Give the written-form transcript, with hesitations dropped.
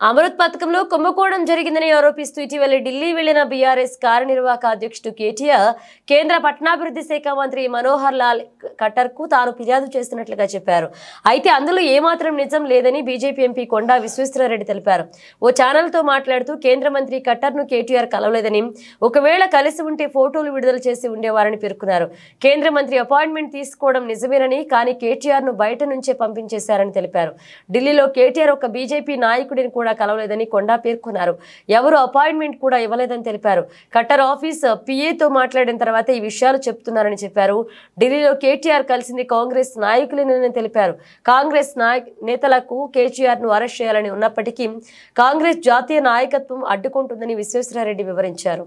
అమృత్ పథకంలో కుంభకోణం జరిగిందని ఆరోపిస్తూ ఇటీవల ఢిల్లీ వెళ్లిన బీఆర్ఎస్ కార్యనిర్వాహక అధ్యక్షుడు కేటీఆర్ కేంద్ర పట్టణాభివృద్ధి శాఖ మంత్రి మనోహర్ లాల్ ఖట్టర్ కు తాను ఫిర్యాదు చేస్తున్నట్లుగా చెప్పారు. అయితే అందులో ఏమాత్రం నిజం లేదని బీజేపీ ఎంపీ కొండా విశ్వేశ్వరరెడ్డి తెలిపారు. ఓ ఛానల్ తో మాట్లాడుతూ కేంద్ర మంత్రి ఖట్టర్ ను కేటీఆర్ కలవలేదని, ఒకవేళ కలిసి ఉంటే ఫోటోలు విడుదల చేసి ఉండేవారని పేర్కొన్నారు. కేంద్ర మంత్రి అపాయింట్మెంట్ తీసుకోవడం నిజమేనని, కానీ కేటీఆర్ ను బయట నుంచే పంపించేశారని తెలిపారు. ఢిల్లీలో కేటీఆర్ ఒక బీజేపీ నాయకుడిని కూడా కలవలేదని కొండా పేర్కొన్నారు. ఎవరు అపాయింట్మెంట్ కూడా ఇవ్వలేదని తెలిపారు. ఖట్టర్ ఆఫీస్ పిఏతో మాట్లాడిన తర్వాత ఈ విషయాలు చెప్తున్నారని చెప్పారు. ఢిల్లీలో కేటీఆర్ కలిసింది కాంగ్రెస్ నాయకులేనని తెలిపారు. కాంగ్రెస్ నేతలకు కేటీఆర్ ను అరెస్ట్ చేయాలని ఉన్నప్పటికీ కాంగ్రెస్ జాతీయ నాయకత్వం అడ్డుకుంటుందని విశ్వేశ్వరరెడ్డి వివరించారు.